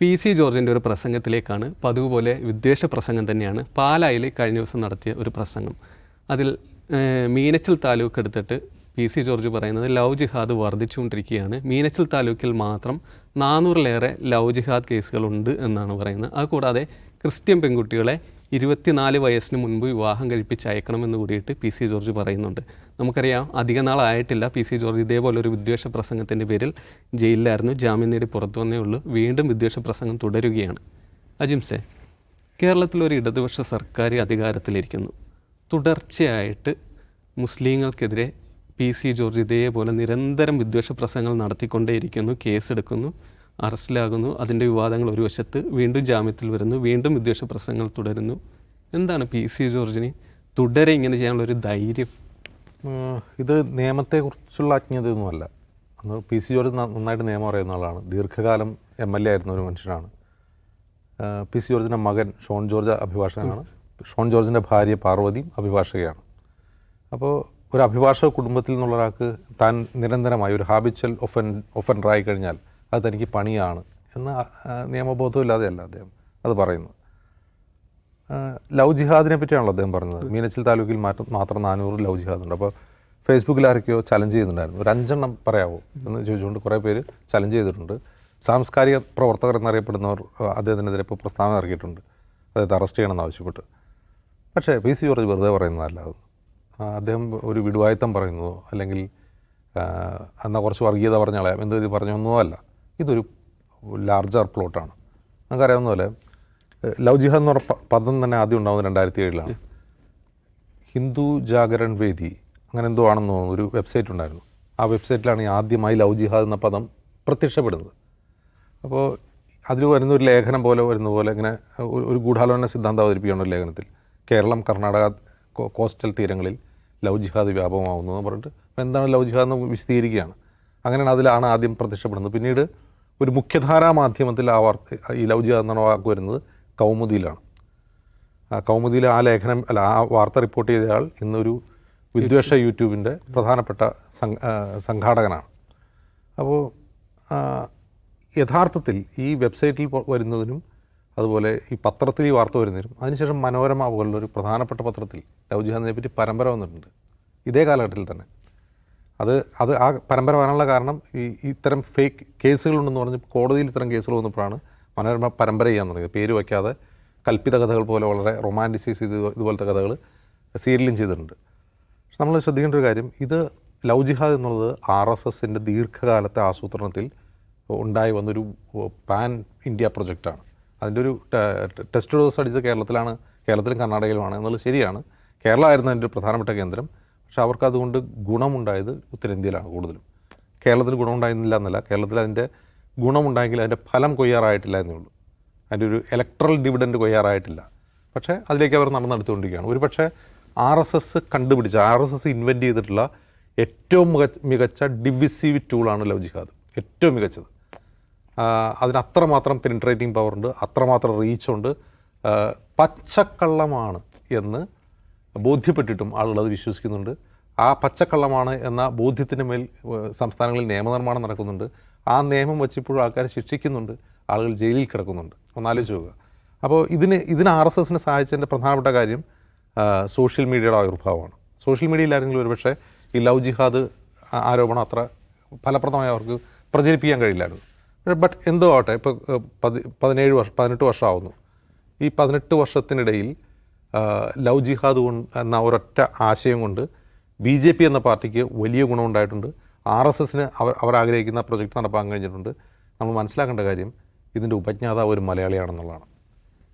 P C ജോർജിൻ്റെ ഒരു പ്രസംഗത്തിലേക്കാണ്. പതിവ് പോലെ വിദ്വേഷ പ്രസംഗം തന്നെയാണ്. പാലായിൽ കഴിഞ്ഞ ദിവസം നടത്തിയ ഒരു പ്രസംഗം. അതിൽ മീനച്ചിൽ താലൂക്ക് എടുത്തിട്ട് പി സി ജോർജ് പറയുന്നത് ലവ് ജിഹാദ് വർദ്ധിച്ചുകൊണ്ടിരിക്കുകയാണ്. മീനച്ചിൽ താലൂക്കിൽ മാത്രം 400-ലേറെ ലവ് ജിഹാദ് കേസുകളുണ്ട് എന്നാണ് പറയുന്നത്. അതുകൂടാതെ ക്രിസ്ത്യൻ പെൺകുട്ടികളെ 24 വയസ്സിന് മുൻപ് വിവാഹം കഴിപ്പിച്ച് അയക്കണമെന്ന് കൂടിയിട്ട് പി സി ജോർജ് പറയുന്നുണ്ട്. നമുക്കറിയാം, അധിക നാളായിട്ടില്ല പി സി ജോർജ് ഇതേപോലൊരു വിദ്വേഷ പ്രസംഗത്തിൻ്റെ പേരിൽ ജയിലിലായിരുന്നു. ജാമ്യം നേടി പുറത്തു വന്നേ ഉള്ളൂ. വീണ്ടും വിദ്വേഷ പ്രസംഗം തുടരുകയാണ്. അജിംസെ, കേരളത്തിലൊരു ഇടതുപക്ഷ സർക്കാർ അധികാരത്തിലിരിക്കുന്നു. തുടർച്ചയായിട്ട് മുസ്ലിങ്ങൾക്കെതിരെ പി സി ജോർജ് ഇതേപോലെ നിരന്തരം വിദ്വേഷ പ്രസംഗങ്ങൾ നടത്തിക്കൊണ്ടേയിരിക്കുന്നു. കേസെടുക്കുന്നു, അറസ്റ്റിലാകുന്നു. അതിൻ്റെ വിവാദങ്ങൾ ഒരു വശത്ത്, വീണ്ടും ജാമ്യത്തിൽ വരുന്നു, വീണ്ടും വിദ്വേഷ പ്രസംഗങ്ങൾ തുടരുന്നു. എന്താണ് പി സി ജോർജിന് തുടരെ ഇങ്ങനെ ചെയ്യാനുള്ളൊരു ധൈര്യം? ഇത് നിയമത്തെക്കുറിച്ചുള്ള അജ്ഞതയൊന്നുമല്ല. അന്ന് പി സി ജോർജ് നന്നായിട്ട് നിയമം അറിയുന്ന ആളാണ്. ദീർഘകാലം MLA ആയിരുന്ന ഒരു മനുഷ്യനാണ്. പി സി ജോർജിൻ്റെ മകൻ ഷോൺ ജോർജ് അഭിഭാഷകനാണ്. ഷോൺ ജോർജിൻ്റെ ഭാര്യ പാർവതിയും അഭിഭാഷകയാണ്. അപ്പോൾ ഒരു അഭിഭാഷക കുടുംബത്തിൽ നിന്നുള്ള ഒരാൾക്ക് താൻ നിരന്തരമായി ഒരു ഹാബിച്വൽ ഒഫൻഡറായി കഴിഞ്ഞാൽ അത് തനിക്ക് പണിയാണ് എന്ന നിയമബോധമില്ലാതെയല്ല അദ്ദേഹം അത് പറയുന്നത്. ലവ് ജിഹാദിനെ പറ്റിയാണല്ലോ അദ്ദേഹം പറഞ്ഞത്. മീനച്ചിൽ താലൂക്കിൽ മാത്രം 400 ലവ് ജിഹാദുണ്ട്. അപ്പോൾ ഫേസ്ബുക്കിൽ ആരൊക്കെയോ ചലഞ്ച് ചെയ്യുന്നുണ്ടായിരുന്നു. ഒരു 5 എണ്ണം പറയാവോ എന്ന് ചോദിച്ചുകൊണ്ട് കുറേ പേര് ചലഞ്ച് ചെയ്തിട്ടുണ്ട്. സാംസ്കാരിക പ്രവർത്തകർ എന്നറിയപ്പെടുന്നവർ അദ്ദേഹത്തിനെതിരെ ഇപ്പോൾ പ്രസ്താവന ഇറക്കിയിട്ടുണ്ട്, അദ്ദേഹത്തെ അറസ്റ്റ് ചെയ്യണമെന്ന് ആവശ്യപ്പെട്ട്. പക്ഷേ പി സി ജോർജ് വെറുതെ പറയുന്നതല്ല അത്. അദ്ദേഹം ഒരു വിടുവായത്തം പറയുന്നതോ അല്ലെങ്കിൽ എന്നാൽ കുറച്ച് വർഗീയത പറഞ്ഞാളെ എന്തോ ഇത് പറഞ്ഞൊന്നോ അല്ല. ഇതൊരു ലാർജർ പ്ലോട്ടാണ്. നമുക്കറിയാവുന്ന പോലെ ലവ് ജിഹാദ് എന്ന് പറഞ്ഞ പദം തന്നെ ആദ്യം ഉണ്ടാകുന്നത് 2007 ഹിന്ദു ജാഗരൺ വേദി അങ്ങനെ എന്തോ ആണെന്ന് തോന്നുന്നു, ഒരു വെബ്സൈറ്റ് ഉണ്ടായിരുന്നു. ആ വെബ്സൈറ്റിലാണ് ആദ്യമായി ലവ് ജിഹാദ് എന്ന പദം പ്രത്യക്ഷപ്പെടുന്നത്. അപ്പോൾ അതിൽ വരുന്ന ഒരു ലേഖനം പോലെ വരുന്ന പോലെ ഇങ്ങനെ ഒരു ഗൂഢാലോചന സിദ്ധാന്തം അവതരിപ്പിക്കുകയാണ് ഒരു ലേഖനത്തിൽ. കേരളം, കർണാടക കോസ്റ്റൽ തീരങ്ങളിൽ ലവ് ജിഹാദ് വ്യാപകമാവുന്നു എന്ന് പറഞ്ഞിട്ട് എന്താണ് ലവ് ജിഹാദ് എന്ന് വിശദീകരിക്കുകയാണ്. അങ്ങനെയാണ് അതിലാണ് ആദ്യം പ്രത്യക്ഷപ്പെടുന്നത്. പിന്നീട് ഒരു മുഖ്യധാരാ മാധ്യമത്തിൽ ഈ ലവ് ജിഹാദ് എന്ന വാക്ക് വരുന്നത് കൗമുദിയിലാണ്. കൗമുദിയിൽ ആ ലേഖനം ആ വാർത്ത റിപ്പോർട്ട് ചെയ്തയാൾ ഇന്നൊരു വിദ്വേഷ യൂട്യൂബിൻ്റെ പ്രധാനപ്പെട്ട സംഘാടകനാണ്. അപ്പോൾ യഥാർത്ഥത്തിൽ ഈ വെബ്സൈറ്റിൽ വരുന്നതിനും അതുപോലെ ഈ പത്രത്തിൽ ഈ വാർത്ത വരുന്നതിനും അതിനുശേഷം മനോരമ പോലുള്ളൊരു പ്രധാനപ്പെട്ട പത്രത്തിൽ ലവ് ജിഹാദിനെ പറ്റി പരമ്പര വന്നിട്ടുണ്ട് ഇതേ കാലഘട്ടത്തിൽ തന്നെ. അത് ആ പരമ്പര വരാനുള്ള കാരണം ഇത്തരം ഫേക്ക് കേസുകളുണ്ടെന്ന് പറഞ്ഞ് കോടതിയിൽ ഇത്തരം കേസുകൾ വന്നപ്പോഴാണ് മനോരമ പരമ്പര ചെയ്യാൻ തുടങ്ങിയത്. പേര് വയ്ക്കാതെ കൽപ്പിത കഥകൾ പോലെ വളരെ റൊമാൻറ്റിസൈസ് ചെയ്ത് ഇതുപോലത്തെ കഥകൾ സീരിയലും ചെയ്തിട്ടുണ്ട്. പക്ഷെ നമ്മൾ ശ്രദ്ധിക്കേണ്ട ഒരു കാര്യം, ഇത് ലവ് ജിഹാദ് എന്നുള്ളത് RSSൻ്റെ ദീർഘകാലത്തെ ആസൂത്രണത്തിൽ ഉണ്ടായി വന്നൊരു പാൻ ഇന്ത്യ പ്രൊജക്റ്റാണ്. അതിൻ്റെ ഒരു ടെസ്റ്റ് ഡോസ് അടിച്ച കേരളത്തിലും കർണാടകയിലുമാണ് എന്നുള്ളത് ശരിയാണ്. കേരളമായിരുന്നു അതിൻ്റെ ഒരു പ്രധാനപ്പെട്ട കേന്ദ്രം. പക്ഷെ അവർക്ക് അതുകൊണ്ട് ഗുണമുണ്ടായത് ഉത്തരേന്ത്യയിലാണ് കൂടുതലും. കേരളത്തിൽ ഗുണമുണ്ടായിരുന്നില്ല എന്നല്ല, കേരളത്തിൽ അതിൻ്റെ ഗുണമുണ്ടായെങ്കിൽ അതിൻ്റെ ഫലം കൊയ്യാറായിട്ടില്ല എന്നേ ഉള്ളൂ. അതിൻ്റെ ഒരു ഇലക്ട്രൽ ഡിവിഡൻഡ് കൊയ്യാറായിട്ടില്ല. പക്ഷേ അതിലേക്ക് അവർ നടന്നെടുത്തുകൊണ്ടിരിക്കുകയാണ്. ഒരു പക്ഷേ RSS കണ്ടുപിടിച്ച RSS ഇൻവെൻറ്റ് ചെയ്തിട്ടുള്ള ഏറ്റവും മികച്ച ഡിവിസീവ് ടൂളാണ് ലവ് ജിഹാദ്. ഏറ്റവും മികച്ചത്. അതിന് അത്രമാത്രം പെനിട്രേറ്റിംഗ് പവറുണ്ട്, അത്രമാത്രം റീച്ചുണ്ട്. പച്ചക്കള്ളമാണ് എന്ന് ബോധ്യപ്പെട്ടിട്ടും ആളുകൾ അത് വിശ്വസിക്കുന്നുണ്ട്. ആ പച്ചക്കള്ളമാണ് എന്ന ബോധ്യത്തിന് മേൽ സംസ്ഥാനങ്ങളിൽ നിയമനിർമ്മാണം നടക്കുന്നുണ്ട്. ആ നിയമം വച്ചിപ്പോഴും ആൾക്കാരെ ശിക്ഷിക്കുന്നുണ്ട്, ആളുകൾ ജയിലിൽ കിടക്കുന്നുണ്ട്. ഒന്നാലോചിച്ച് നോക്കുക. അപ്പോൾ ഇതിന് RSSനെ സഹായിച്ചതിൻ്റെ പ്രധാനപ്പെട്ട കാര്യം സോഷ്യൽ മീഡിയയുടെ ആവിർഭാവമാണ്. സോഷ്യൽ മീഡിയയിലായിരുന്നെങ്കിൽ ഒരുപക്ഷെ ഈ ലവ് ജിഹാദ് ആരോപണം അത്ര ഫലപ്രദമായി അവർക്ക് പ്രചരിപ്പിക്കാൻ കഴിയില്ലായിരുന്നു. ബട്ട് എന്തോ ആവട്ടെ, ഇപ്പോൾ 18 വർഷമാവുന്നു. ഈ 18 വർഷത്തിനിടയിൽ ലവ് ജിഹാദ് എന്ന ഒരൊറ്റ ആശയം കൊണ്ട് BJP എന്ന പാർട്ടിക്ക് വലിയ ഗുണമുണ്ടായിട്ടുണ്ട്. RSSന് അവർ ആഗ്രഹിക്കുന്ന പ്രൊജക്റ്റ് നടപ്പാക്കാൻ കഴിഞ്ഞിട്ടുണ്ട്. നമ്മൾ മനസ്സിലാക്കേണ്ട കാര്യം, ഇതിൻ്റെ ഉപജ്ഞാതാവ് ഒരു മലയാളിയാണെന്നുള്ളതാണ്.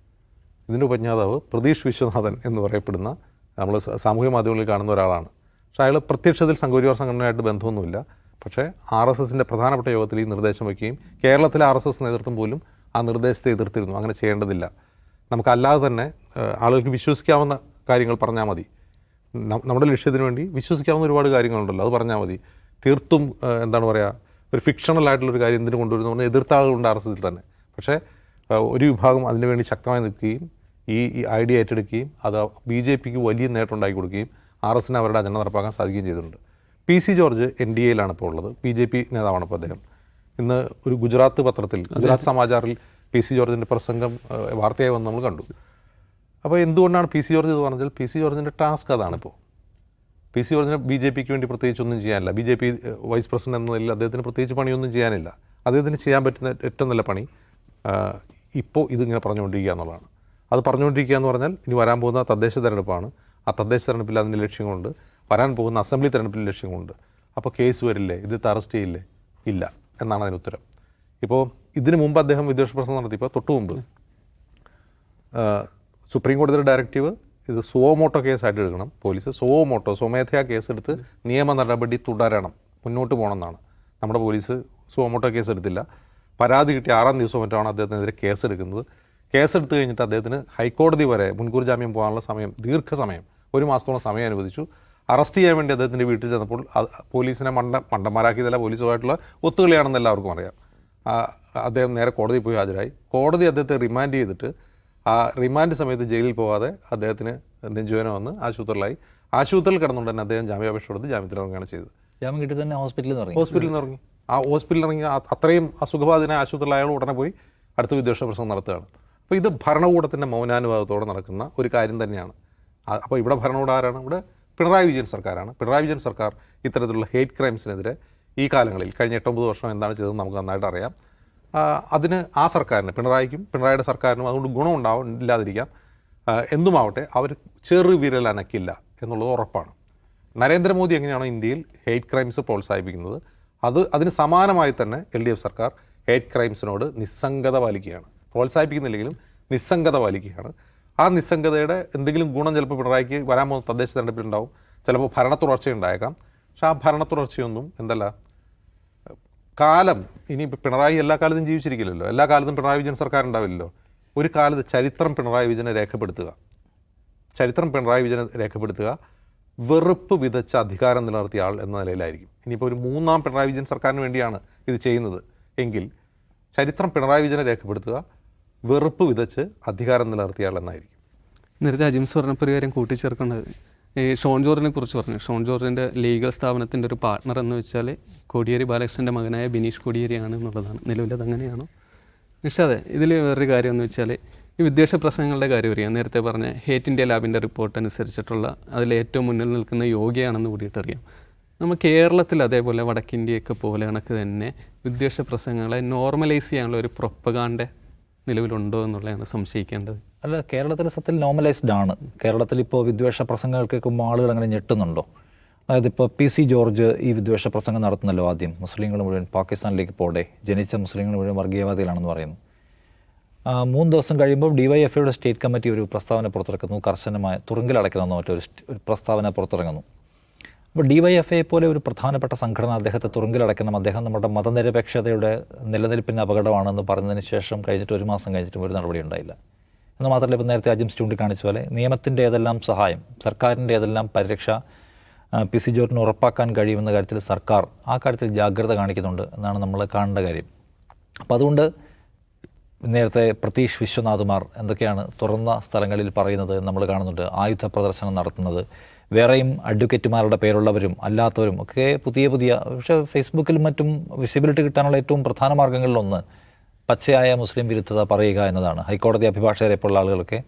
ഇതിൻ്റെ ഉപജ്ഞാതാവ് പ്രതീഷ് വിശ്വനാഥൻ എന്ന് പറയപ്പെടുന്ന നമ്മൾ സാമൂഹ്യ മാധ്യമങ്ങളിൽ കാണുന്ന ഒരാളാണ്. പക്ഷേ അയാൾ പ്രത്യക്ഷത്തിൽ സംഘപരിവാർ സംഘടനയായിട്ട് ബന്ധമൊന്നുമില്ല. പക്ഷേ RSSൻ്റെ പ്രധാനപ്പെട്ട യോഗത്തിൽ ഈ നിർദ്ദേശം വയ്ക്കുകയും കേരളത്തിലെ RSS നേതൃത്വം പോലും ആ നിർദ്ദേശത്തെ എതിർത്തിരുന്നു. അങ്ങനെ ചെയ്യേണ്ടതില്ല, നമുക്കല്ലാതെ തന്നെ ആളുകൾക്ക് വിശ്വസിക്കാവുന്ന കാര്യങ്ങൾ പറഞ്ഞാൽ മതി. നമ്മുടെ ലക്ഷ്യത്തിന് വേണ്ടി വിശ്വസിക്കാവുന്ന ഒരുപാട് കാര്യങ്ങളുണ്ടല്ലോ, അത് പറഞ്ഞാൽ മതി. തീർത്തും എന്താണ് പറയുക, ഒരു ഫിക്ഷണലായിട്ടുള്ളൊരു കാര്യം എന്തിനു കൊണ്ടുവരുന്നു പറഞ്ഞാൽ എതിർത്ത ആളുകളുണ്ട് RSSൽ തന്നെ. പക്ഷേ ഒരു വിഭാഗം അതിനുവേണ്ടി ശക്തമായി നിൽക്കുകയും ഈ ഐഡിയ ഏറ്റെടുക്കുകയും അത് BJPക്ക് വലിയ നേട്ടം ഉണ്ടാക്കി കൊടുക്കുകയും RSSന് അവരുടെ അജണ്ട നടപ്പാക്കാൻ സാധിക്കുകയും ചെയ്തിട്ടുണ്ട്. പി സി ജോർജ് NDAയിലാണ് ഇപ്പോൾ ഉള്ളത്. BJP നേതാവാണ് ഇപ്പോൾ അദ്ദേഹം. ഇന്ന് ഒരു ഗുജറാത്ത് പത്രത്തിൽ, ഗുജറാത്ത് സമാചാറിൽ പി സി ജോർജിൻ്റെ പ്രസംഗം വാർത്തയായി വന്ന് നമ്മൾ കണ്ടു. അപ്പോൾ എന്തുകൊണ്ടാണ് പി സി ജോർജ് ഇത് പറഞ്ഞാൽ പി സി ജോർജിൻ്റെ ടാസ്ക് അതാണിപ്പോൾ. പി സി ജോർജിന് ബി ജെ പിക്ക് വേണ്ടി പ്രത്യേകിച്ചൊന്നും ചെയ്യാനില്ല. B J P vice president എന്ന നിലയിൽ അദ്ദേഹത്തിന് പ്രത്യേകിച്ച് പണിയൊന്നും ചെയ്യാനില്ല. അദ്ദേഹത്തിന് ചെയ്യാൻ പറ്റുന്ന ഏറ്റവും നല്ല പണി ഇപ്പോൾ ഇതിങ്ങനെ പറഞ്ഞുകൊണ്ടിരിക്കുക എന്നുള്ളതാണ്. അത് പറഞ്ഞുകൊണ്ടിരിക്കുക എന്ന് പറഞ്ഞാൽ ഇനി വരാൻ പോകുന്ന തദ്ദേശ തെരഞ്ഞെടുപ്പാണ്. ആ തദ്ദേശ തെരഞ്ഞെടുപ്പിൽ അതിൻ്റെ ലക്ഷ്യങ്ങളുണ്ട്, വരാൻ പോകുന്ന അസംബ്ലി തെരഞ്ഞെടുപ്പിൽ ലക്ഷ്യങ്ങളുണ്ട്. അപ്പോൾ കേസ് വരില്ലേ, ഇത് അറസ്റ്റ് ചെയ്യില്ലേ? ഇല്ല എന്നാണ് അതിന് ഉത്തരം. ഇപ്പോൾ ഇതിന് മുമ്പ് അദ്ദേഹം വിദ്വേഷ പ്രസംഗം നടത്തിയപ്പോൾ തൊട്ട് മുമ്പ് സുപ്രീം കോടതിയുടെ ഡയറക്റ്റീവ് ഇത് സുവോമോട്ടോ കേസായിട്ട് എടുക്കണം. പോലീസ് സ്വമേധയാ കേസെടുത്ത് നിയമ നടപടി തുടരണം, മുന്നോട്ട് പോകണമെന്നാണ്. നമ്മുടെ പോലീസ് സുവോമോട്ടോ കേസ് എടുത്തില്ല. പരാതി കിട്ടിയ 6-ാം ദിവസം മറ്റാണ് അദ്ദേഹത്തിനെതിരെ കേസെടുക്കുന്നത്. കേസെടുത്ത് കഴിഞ്ഞിട്ട് അദ്ദേഹത്തിന് ഹൈക്കോടതി വരെ മുൻകൂർ ജാമ്യം പോകാനുള്ള സമയം, ദീർഘസമയം, 1 മാസത്തോളം സമയം അനുവദിച്ചു. അറസ്റ്റ് ചെയ്യാൻ വേണ്ടി അദ്ദേഹത്തിൻ്റെ വീട്ടിൽ ചെന്നപ്പോൾ പോലീസിനെ മണ്ടന്മാരാക്കിയതല്ല, പോലീസുമായിട്ടുള്ള ഒത്തുകളിയാണെന്ന് എല്ലാവർക്കും അറിയാം. അദ്ദേഹം നേരെ കോടതിയിൽ പോയി ഹാജരായി. കോടതി അദ്ദേഹത്തെ റിമാൻഡ് ചെയ്തിട്ട് ആ റിമാൻഡ് സമയത്ത് ജയിലിൽ പോകാതെ അദ്ദേഹത്തിന് നെഞ്ചുവേദന വന്ന് ആശുപത്രിയിൽ കിടന്നുകൊണ്ട് തന്നെ അദ്ദേഹം ജാമ്യാപേക്ഷ കൊടുത്ത് ജാമ്യത്തിൽ ഇറങ്ങുകയാണ് ചെയ്തത്. ജാമ്യം കിട്ടി തന്നെ ഹോസ്പിറ്റലിൽ നിന്ന് ഇറങ്ങി. ആ ഹോസ്പിറ്റലിൽ ഇറങ്ങി അത്രയും അസുഖബാധിതനായ ആശുപത്രിയിൽ അയാൾ ഉടനെ പോയി അടുത്ത വിദ്വേഷ പ്രസംഗം നടത്തുകയാണ്. അപ്പോൾ ഇത് ഭരണകൂടത്തിൻ്റെ മൗനാനുവാദത്തോടെ നടക്കുന്ന ഒരു കാര്യം തന്നെയാണ്. അപ്പോൾ ഇവിടെ ഭരണകൂടം ആരാണ്? ഇവിടെ പിണറായി വിജയൻ സർക്കാരാണ്. പിണറായി വിജയൻ സർക്കാർ ഇത്തരത്തിലുള്ള ഹേറ്റ് ക്രൈംസിനെതിരെ ഈ കാലങ്ങളിൽ കഴിഞ്ഞ 8-9 വർഷം എന്താണ് ചെയ്തതെന്ന് നമുക്ക് നന്നായിട്ട് അറിയാം. അതിന് ആ സർക്കാരിന്, പിണറായിയുടെ സർക്കാരിനും അതുകൊണ്ട് ഇല്ലാതിരിക്കാം. എന്തുമാവട്ടെ അവർ ചെറുവിരൽ അനക്കില്ല എന്നുള്ളത് ഉറപ്പാണ്. നരേന്ദ്രമോദി എങ്ങനെയാണോ ഇന്ത്യയിൽ ഹേറ്റ് ക്രൈംസ് പ്രോത്സാഹിപ്പിക്കുന്നത്, അതിന് സമാനമായി തന്നെ LDF സർക്കാർ ഹേറ്റ് ക്രൈംസിനോട് നിസ്സംഗത പാലിക്കുകയാണ്. പ്രോത്സാഹിപ്പിക്കുന്നില്ലെങ്കിലും നിസ്സംഗത പാലിക്കുകയാണ്. ആ നിസ്സംഗതയുടെ എന്തെങ്കിലും ഗുണം ചിലപ്പോൾ പിണറായിക്ക് വരാൻ പോകുന്ന തദ്ദേശ തെരഞ്ഞെടുപ്പിലുണ്ടാവും. ചിലപ്പോൾ ഭരണത്തുടർച്ച ഉണ്ടായേക്കാം. പക്ഷെ ആ ഭരണത്തുടർച്ചയൊന്നും കാലം, ഇനി പിണറായി എല്ലാ കാലത്തും ജീവിച്ചിരിക്കില്ലല്ലോ, എല്ലാ കാലത്തും പിണറായി വിജയൻ സർക്കാർ ഉണ്ടാവില്ലല്ലോ. ഒരു കാലത്ത് ചരിത്രം പിണറായി വിജയനെ രേഖപ്പെടുത്തുക വെറുപ്പ് വിതച്ച അധികാരം നിലനിർത്തിയ ആൾ എന്ന നിലയിലായിരിക്കും. ഇനിയിപ്പോൾ ഒരു 3-ാം പിണറായി വിജയൻ സർക്കാരിന് വേണ്ടിയാണ് ഇത് ചെയ്യുന്നത് എങ്കിൽ ചരിത്രം പിണറായി വിജയനെ രേഖപ്പെടുത്തുക വെറുപ്പ് വിതച്ച് അധികാരം നിലനിർത്തിയ ആൾ എന്നായിരിക്കും. നേരത്തെ അജിംസ് പറഞ്ഞപ്പോൾ ഒരു കാര്യം കൂട്ടിച്ചേർക്കേണ്ടത് ഈ ഷോൺ ജോർജിനെ കുറിച്ച് പറഞ്ഞു. ഷോൺ ജോർജിൻ്റെ ലീഗൽ സ്ഥാപനത്തിൻ്റെ ഒരു പാർട്ട്ണർ എന്ന് വെച്ചാൽ കോടിയേരി ബാലകൃഷ്ണൻ്റെ മകനായ ബിനീഷ് കോടിയേരിയാണ് എന്നുള്ളതാണ്. നിലവിലത് അങ്ങനെയാണോ? നിഷാദെ, ഇതിൽ വേറൊരു കാര്യം എന്ന് വെച്ചാൽ ഈ വിദ്വേഷ പ്രസംഗങ്ങളുടെ കാര്യം അറിയാം. നേരത്തെ പറഞ്ഞ ഹേറ്റ് ഇന്ത്യ ലാബിൻ്റെ റിപ്പോർട്ട് അനുസരിച്ചിട്ടുള്ള അതിൽ ഏറ്റവും മുന്നിൽ നിൽക്കുന്ന യോഗിയാണെന്ന് കൂടിയിട്ടറിയാം. നമ്മൾ കേരളത്തിൽ അതേപോലെ വടക്കിന്ത്യയൊക്കെ പോലെ കണക്ക് തന്നെ വിദ്വേഷ പ്രസംഗങ്ങളെ നോർമലൈസ് ചെയ്യാനുള്ള ഒരു പ്രൊപ്പഗാൻഡ നിലവിലുണ്ടോ എന്നുള്ളതാണ് സംശയിക്കേണ്ടത്. അല്ല, കേരളത്തിൽ സത്യത്തിൽ നോർമലൈസ്ഡ് ആണ്. കേരളത്തിൽ ഇപ്പോൾ വിദ്വേഷ പ്രസംഗങ്ങൾ കേൾക്കുമ്പോൾ ആളുകൾ അങ്ങനെ ഞെട്ടുന്നുണ്ടോ? അതായത് ഇപ്പോൾ PC ജോർജ് ഈ വിദ്വേഷ പ്രസംഗം നടത്തുന്നല്ലോ. ആദ്യം മുസ്ലിങ്ങൾ മുഴുവൻ പാകിസ്ഥാനിലേക്ക് പോടെ, ജനിച്ച മുസ്ലിങ്ങൾ മുഴുവൻ വർഗീയവാദികളാണെന്ന് പറയുന്നു. 3 ദിവസം കഴിയുമ്പോൾ DYFIയുടെ സ്റ്റേറ്റ് കമ്മിറ്റി ഒരു പ്രസ്താവന പുറത്തിറക്കുന്നു. കർശനമായ തുറുങ്കിലടയ്ക്കണമെന്ന് മറ്റൊരു പ്രസ്താവന പുറത്തിറങ്ങുന്നു. അപ്പോൾ DYFI പോലെ ഒരു പ്രധാനപ്പെട്ട സംഘടന അദ്ദേഹത്തെ തുറുങ്കിലടയ്ക്കണം, അദ്ദേഹം നമ്മുടെ മതനിരപേക്ഷതയുടെ നിലനിൽപ്പിന് അപകടമാണെന്ന് പറഞ്ഞതിന് ശേഷം കഴിഞ്ഞിട്ട് 1 മാസം കഴിഞ്ഞിട്ടും ഒരു നടപടി ഉണ്ടായില്ല. എന്ന് മാത്രമല്ല, ഇപ്പോൾ നേരത്തെ അജിംസ് ചൂണ്ടിക്കാണിച്ച പോലെ നിയമത്തിൻ്റെ ഏതെല്ലാം സഹായം, സർക്കാരിൻ്റെ ഏതെല്ലാം പരിരക്ഷ PC ജോർജിന് ഉറപ്പാക്കാൻ കഴിയുമെന്ന കാര്യത്തിൽ സർക്കാർ ആ കാര്യത്തിൽ ജാഗ്രത കാണിക്കുന്നുണ്ട് എന്നാണ് നമ്മൾ കാണേണ്ട കാര്യം. അപ്പോൾ അതുകൊണ്ട് നേരത്തെ പ്രതീഷ് വിശ്വനാഥുമാർ എന്തൊക്കെയാണ് തുറന്ന സ്ഥലങ്ങളിൽ പറയുന്നത് നമ്മൾ കാണുന്നുണ്ട്. ആയുധ പ്രദർശനം നടത്തുന്നത്, വേറെയും അഡ്വക്കേറ്റുമാരുടെ പേരുള്ളവരും അല്ലാത്തവരും ഒക്കെ പുതിയ പക്ഷേ ഫേസ്ബുക്കിലും മറ്റും വിസിബിലിറ്റി കിട്ടാനുള്ള ഏറ്റവും പ്രധാന മാർഗ്ഗങ്ങളിലൊന്ന് പച്ചയായ മുസ്ലിം വിരുദ്ധത പറയുക എന്നതാണ്. ഹൈക്കോടതി അഭിഭാഷകരെ പോലുള്ള ആളുകളൊക്കെ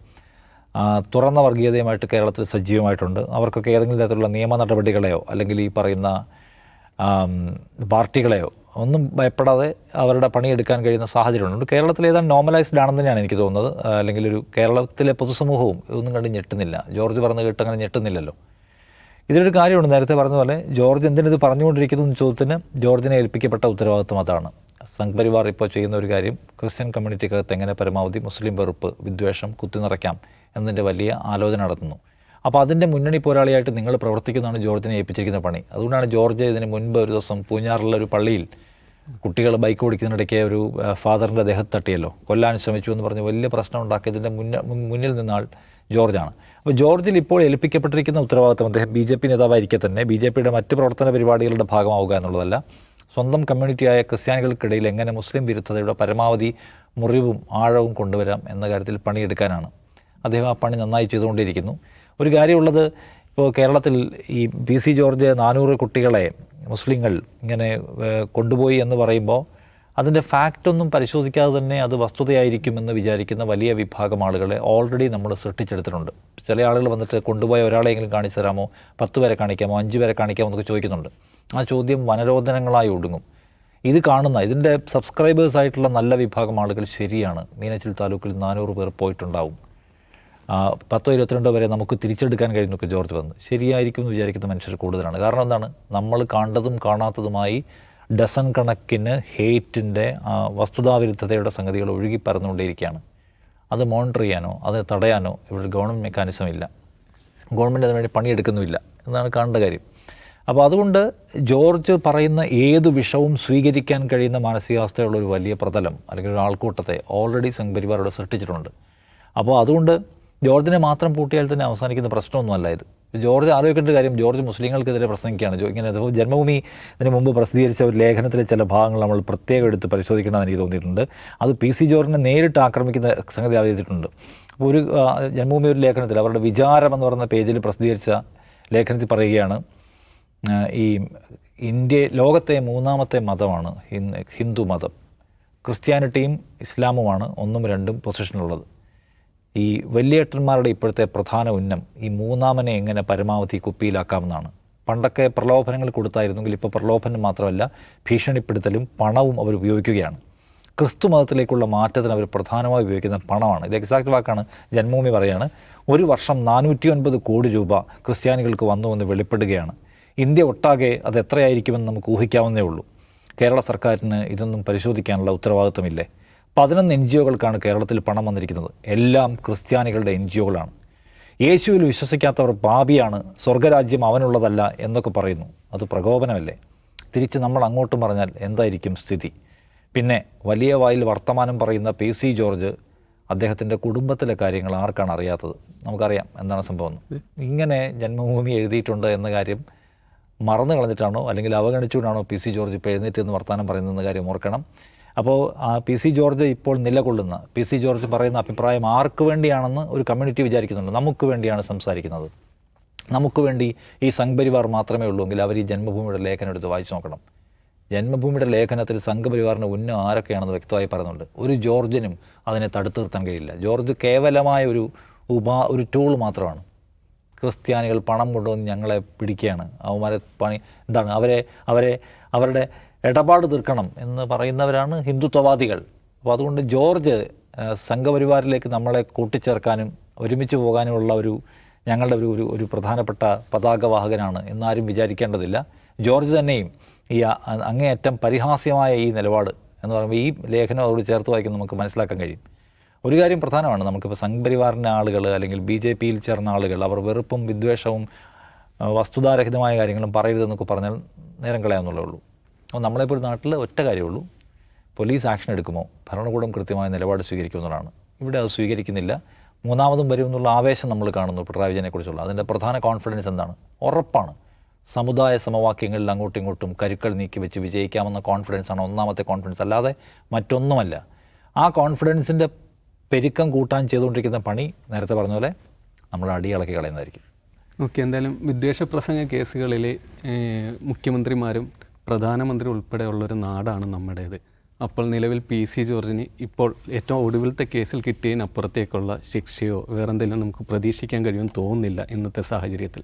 തുറന്ന വർഗീയതയുമായിട്ട് കേരളത്തിൽ സജീവമായിട്ടുണ്ട്. അവർക്കൊക്കെ ഏതെങ്കിലും തരത്തിലുള്ള നിയമ നടപടികളെയോ അല്ലെങ്കിൽ ഈ പറയുന്ന പാർട്ടികളെയോ ഒന്നും ഭയപ്പെടാതെ അവരുടെ പണിയെടുക്കാൻ കഴിയുന്ന സാഹചര്യമുണ്ട്. കേരളത്തിൽ ഏതാണ്ട് നോർമലൈസ്ഡ് ആണെന്ന് തന്നെയാണ് എനിക്ക് തോന്നുന്നത്. അല്ലെങ്കിൽ ഒരു കേരളത്തിലെ പൊതുസമൂഹവും ഇതൊന്നും കണ്ട് ഞെട്ടുന്നില്ല. ജോർജ് പറഞ്ഞ് കേട്ട് അങ്ങനെ ഞെട്ടുന്നില്ലല്ലോ. ഇതിലൊരു കാര്യമുണ്ട്, നേരത്തെ പറഞ്ഞ പോലെ ജോർജ് എന്തിനിത് പറഞ്ഞുകൊണ്ടിരിക്കുന്നു എന്ന ചോദ്യത്തിന് ജോർജിനെ ഏൽപ്പിക്കപ്പെട്ട ഉത്തരവാദിത്വം അതാണ്. സംഘ് പരിവാർ ഇപ്പോൾ ചെയ്യുന്ന ഒരു കാര്യം ക്രിസ്ത്യൻ കമ്മ്യൂണിറ്റിക്കകത്ത് എങ്ങനെ പരമാവധി മുസ്ലിം വെറുപ്പ്, വിദ്വേഷം കുത്തിനിറയ്ക്കാം എന്നതിൻ്റെ വലിയ ആലോചന നടത്തുന്നു. അപ്പോൾ അതിൻ്റെ മുന്നണി പോരാളിയായിട്ട് നിങ്ങൾ പ്രവർത്തിക്കുന്നതാണ് ജോർജിനെ ഏൽപ്പിച്ചിരിക്കുന്ന പണി. അതുകൊണ്ടാണ് ജോർജ് ഇതിന് മുൻപ് ഒരു ദിവസം പൂഞ്ഞാറുള്ള ഒരു പള്ളിയിൽ കുട്ടികൾ ബൈക്ക് ഓടിക്കുന്നതിനിടയ്ക്ക് ഒരു ഫാദറിൻ്റെ ദേഹത്ത് തട്ടിയല്ലോ, കൊല്ലാൻ ശ്രമിച്ചു എന്ന് പറഞ്ഞ് വലിയ പ്രശ്നം ഉണ്ടാക്കിയതിൻ്റെ മുന്നിൽ നിന്നാൾ ജോർജാണ്. അപ്പോൾ ജോർജിൽ ഇപ്പോൾ ഏൽപ്പിക്കപ്പെട്ടിരിക്കുന്ന ഉത്തരവാദിത്വം അദ്ദേഹം BJP നേതാവായിരിക്കെ തന്നെ BJPയുടെ മറ്റ് പ്രവർത്തന പരിപാടികളുടെ ഭാഗമാവുക എന്നുള്ളതല്ല, സ്വന്തം കമ്മ്യൂണിറ്റിയായ ക്രിസ്ത്യാനികൾക്കിടയിൽ എങ്ങനെ മുസ്ലിം വിരുദ്ധതയുടെ പരമാവധി മുറിവും ആഴവും കൊണ്ടുവരാം എന്ന കാര്യത്തിൽ പണിയെടുക്കാനാണ്. അദ്ദേഹം ആ പണി നന്നായി ചെയ്തുകൊണ്ടിരിക്കുന്നു. ഒരു കാര്യമുള്ളത്, ഇപ്പോൾ കേരളത്തിൽ ഈ PC ജോർജ് 400 കുട്ടികളെ മുസ്ലിങ്ങൾ ഇങ്ങനെ കൊണ്ടുപോയി എന്ന് പറയുമ്പോൾ അതിൻ്റെ ഫാക്റ്റൊന്നും പരിശോധിക്കാതെ തന്നെ അത് വസ്തുതയായിരിക്കുമെന്ന് വിചാരിക്കുന്ന വലിയ വിഭാഗം ആളുകളെ ഓൾറെഡി നമ്മൾ സൃഷ്ടിച്ചെടുത്തിട്ടുണ്ട്. ചില ആളുകൾ വന്നിട്ട് കൊണ്ടുപോയ ഒരാളെങ്കിലും കാണിച്ചു തരാമോ, 10 പേരെ കാണിക്കാമോ, 5 പേരെ കാണിക്കാമോ എന്നൊക്കെ ചോദിക്കുന്നുണ്ട്. ആ ചോദ്യം വനരോധനങ്ങളായി ഒടുങ്ങും. ഇത് കാണുന്ന ഇതിൻ്റെ സബ്സ്ക്രൈബേഴ്സ് ആയിട്ടുള്ള നല്ല വിഭാഗം ആളുകൾ ശരിയാണ്, മീനച്ചിൽ താലൂക്കിൽ 400 പേർ പോയിട്ടുണ്ടാവും, 10-22 വരെ നമുക്ക് തിരിച്ചെടുക്കാൻ കഴിയുന്നൊക്കെ ജോർജ് വന്ന് ശരിയായിരിക്കും എന്ന് വിചാരിക്കുന്ന മനുഷ്യർ കൂടുതലാണ്. കാരണം എന്താണ്, നമ്മൾ കണ്ടതും കാണാത്തതുമായി ഡസൻ കണക്കിന് ഹെയ്റ്റിൻ്റെ വസ്തുതാവിരുദ്ധതയുടെ സംഗതികൾ ഒഴുകി പരന്നുകൊണ്ടേയിരിക്കുകയാണ്. അത് മോണിറ്റർ ചെയ്യാനോ അത് തടയാനോ ഇവിടെ ഗവൺമെൻറ് മെക്കാനിസം ഇല്ല, ഗവൺമെൻറ് അതിനുവേണ്ടി പണിയെടുക്കുന്നുമില്ല എന്നാണ് കാണേണ്ട കാര്യം. അപ്പോൾ അതുകൊണ്ട് ജോർജ് പറയുന്ന ഏത് വിഷവും സ്വീകരിക്കാൻ കഴിയുന്ന മാനസികാവസ്ഥയുള്ള ഒരു വലിയ പ്രതലം അല്ലെങ്കിൽ ഒരു ആൾക്കൂട്ടത്തെ ഓൾറെഡി സംഘ് പരിവാർ സൃഷ്ടിച്ചിട്ടുണ്ട്. അപ്പോൾ അതുകൊണ്ട് ജോർജിനെ മാത്രം പൂട്ടിയാൽ തന്നെ അവസാനിക്കുന്ന പ്രശ്നമൊന്നുമല്ല ഇത്. ജോർജ് ആലോചിക്കേണ്ട കാര്യം, ജോർജ് മുസ്ലിങ്ങൾക്കെതിരെ പ്രസംഗിക്കുകയാണ്. ഇങ്ങനെ ജന്മഭൂമി ഇതിന് മുമ്പ് പ്രസിദ്ധീകരിച്ച ഒരു ലേഖനത്തിലെ ചില ഭാഗങ്ങൾ നമ്മൾ പ്രത്യേകം എടുത്ത് പരിശോധിക്കണമെന്ന് എനിക്ക് തോന്നിയിട്ടുണ്ട്. അത് PC ജോർജിനെ നേരിട്ട് ആക്രമിക്കുന്ന സംഗതി ചെയ്തിട്ടുണ്ട്. അപ്പോൾ ഒരു ജന്മഭൂമി ഒരു ലേഖനത്തിൽ അവരുടെ വിചാരം എന്ന് പറയുന്ന പേജിൽ പ്രസിദ്ധീകരിച്ച ലേഖനത്തിൽ പറയുകയാണ്, ഈ ലോകത്തെ 3ാമത്തെ മതമാണ് ഹിന്ദു മതം, ക്രിസ്ത്യാനിറ്റിയും ഇസ്ലാമുമാണ് 1ഉം 2ഉം പൊസിഷനിലുള്ളത്. ഈ വലിയേട്ടന്മാരുടെ ഇപ്പോഴത്തെ പ്രധാന ഉന്നം ഈ 3ാമനെ എങ്ങനെ പരമാവധി കുപ്പിയിലാക്കാമെന്നാണ്. പണ്ടൊക്കെ പ്രലോഭനങ്ങൾ കൊടുത്തായിരുന്നെങ്കിൽ ഇപ്പോൾ പ്രലോഭനം മാത്രമല്ല, ഭീഷണിപ്പെടുത്തലും പണവും അവർ ഉപയോഗിക്കുകയാണ്. ക്രിസ്തു മതത്തിലേക്കുള്ള മാറ്റത്തിന് അവർ പ്രധാനമായി ഉപയോഗിക്കുന്ന പണമാണ്. ഇത് എക്സാക്റ്റ് വാക്കാണ്, ജന്മഭൂമി പറയുകയാണ്. ഒരു വർഷം 409 കോടി രൂപ ക്രിസ്ത്യാനികൾക്ക് വന്നുവെന്ന് വെളിപ്പെടുകയാണ്. ഇന്ത്യ ഒട്ടാകെ അത് എത്രയായിരിക്കുമെന്ന് നമുക്ക് ഊഹിക്കാവുന്നേ ഉള്ളൂ. കേരള സർക്കാരിന് ഇതൊന്നും പരിശോധിക്കാനുള്ള ഉത്തരവാദിത്തമില്ലേ? 11 NGOകൾക്കാണ് കേരളത്തിൽ പണം വന്നിരിക്കുന്നത്. എല്ലാം ക്രിസ്ത്യാനികളുടെ NGOകളാണ്. യേശുവിൽ വിശ്വസിക്കാത്തവർ പാപിയാണ്, സ്വർഗരാജ്യം അവനുള്ളതല്ല എന്നൊക്കെ പറയുന്നു. അത് പ്രകോപനമല്ലേ? തിരിച്ച് നമ്മൾ അങ്ങോട്ടും പറഞ്ഞാൽ എന്തായിരിക്കും സ്ഥിതി? പിന്നെ വലിയ വായിൽ വർത്തമാനം പറയുന്ന PC ജോർജ്, അദ്ദേഹത്തിൻ്റെ കുടുംബത്തിലെ കാര്യങ്ങൾ ആർക്കാണ് അറിയാത്തത്? നമുക്കറിയാം എന്താണ് സംഭവം. ഇങ്ങനെ ജന്മഭൂമി എഴുതിയിട്ടുണ്ട് എന്ന കാര്യം മറന്നു കളഞ്ഞിട്ടാണോ അല്ലെങ്കിൽ അവഗണിച്ചുകൊണ്ടാണോ PC ജോർജ് ഇപ്പോൾ എഴുന്നേറ്റ് എന്ന് വർത്തമാനം പറയുന്നതെന്ന കാര്യം ഓർക്കണം. അപ്പോൾ PC ജോർജ് ഇപ്പോൾ നിലകൊള്ളുന്ന PC ജോർജ് പറയുന്ന അഭിപ്രായം ആർക്ക് വേണ്ടിയാണെന്ന് ഒരു കമ്മ്യൂണിറ്റി വിചാരിക്കുന്നുണ്ട്. നമുക്ക് വേണ്ടിയാണ് സംസാരിക്കുന്നത്, നമുക്ക് വേണ്ടി ഈ സംഘ് പരിവാർ മാത്രമേ ഉള്ളൂ എങ്കിൽ അവർ ഈ ജന്മഭൂമിയുടെ ലേഖനം എടുത്ത് വായിച്ചു നോക്കണം. ജന്മഭൂമിയുടെ ലേഖനത്തിൽ സംഘ് പരിവാറിന് ഉന്നം ആരൊക്കെയാണെന്ന് വ്യക്തമായി പറയുന്നുണ്ട്. ഒരു ജോർജിനും അതിനെ തടുത്തു നിർത്താൻ കഴിയില്ല. ജോർജ് കേവലമായ ഒരു ടൂൾ മാത്രമാണ്. ക്രിസ്ത്യാനികൾ പണം കൊണ്ടുവന്ന് ഞങ്ങളെ പിടിക്കുകയാണ്, അവന്മാരെ എന്താണ് അവരുടെ ഇടപാട് തീർക്കണം എന്ന് പറയുന്നവരാണ് ഹിന്ദുത്വവാദികൾ. അപ്പോൾ അതുകൊണ്ട് ജോർജ് സംഘപരിവാറിലേക്ക് നമ്മളെ കൂട്ടിച്ചേർക്കാനും ഒരുമിച്ച് പോകാനുമുള്ള ഞങ്ങളുടെ ഒരു പ്രധാനപ്പെട്ട പതാകവാഹകനാണ് എന്നാരും വിചാരിക്കേണ്ടതില്ല. ജോർജ് തന്നെയും ഈ അങ്ങേയറ്റം പരിഹാസ്യമായ ഈ നിലപാട് എന്ന് പറയുമ്പോൾ ഈ ലേഖനം അതോട് ചേർത്ത് വായിക്കുന്ന നമുക്ക് മനസ്സിലാക്കാൻ കഴിയും. ഒരു കാര്യം പ്രധാനമാണ്, നമുക്കിപ്പോൾ സംഘ് പരിവാറിൻ്റെ ആളുകൾ അല്ലെങ്കിൽ BJPയിൽ ചേർന്ന ആളുകൾ അവർ വെറുപ്പും വിദ്വേഷവും വസ്തുതാരഹിതമായ കാര്യങ്ങളും പറയരുതെന്നൊക്കെ പറഞ്ഞാൽ നേരം കളയാമെന്നുള്ളേ ഉള്ളൂ. അപ്പോൾ നമ്മളിപ്പോൾ ഒരു നാട്ടിൽ ഒറ്റ കാര്യമുള്ളൂ, പോലീസ് ആക്ഷൻ എടുക്കുമോ, ഭരണകൂടം കൃത്യമായ നിലപാട് സ്വീകരിക്കുമെന്നുള്ളതാണ്. ഇവിടെ അത് സ്വീകരിക്കുന്നില്ല. 3ാമതും വരും എന്നുള്ള ആവേശം നമ്മൾ കാണുന്നു പിണറായി വിജയനെക്കുറിച്ചുള്ള. അതിൻ്റെ പ്രധാന കോൺഫിഡൻസ് എന്താണ്? ഉറപ്പാണ്. സമുദായ സമവാക്യങ്ങളിൽ അങ്ങോട്ടും ഇങ്ങോട്ടും കരുക്കൾ നീക്കി വെച്ച് വിജയിക്കാമെന്ന കോൺഫിഡൻസാണ് 1ാമത്തെ കോൺഫിഡൻസ്, അല്ലാതെ മറ്റൊന്നുമല്ല. ആ കോൺഫിഡൻസിൻ്റെ പെരുക്കം കൂട്ടാൻ ചെയ്തുകൊണ്ടിരിക്കുന്ന പണി നേരത്തെ പറഞ്ഞ പോലെ നമ്മൾ അടിയിളക്കി കളയുന്നതായിരിക്കും. ഓക്കെ, എന്തായാലും വിദ്വേഷ പ്രസംഗ കേസുകളിൽ മുഖ്യമന്ത്രിമാരും പ്രധാനമന്ത്രി ഉൾപ്പെടെയുള്ളൊരു നാടാണ് നമ്മുടേത്. അപ്പോൾ നിലവിൽ PC ജോർജിന് ഇപ്പോൾ ഏറ്റവും ഒടുവിലത്തെ കേസിൽ കിട്ടിയതിനപ്പുറത്തേക്കുള്ള ശിക്ഷയോ വേറെന്തെങ്കിലും നമുക്ക് പ്രതീക്ഷിക്കാൻ കഴിയുമെന്ന് തോന്നുന്നില്ല ഇന്നത്തെ സാഹചര്യത്തിൽ.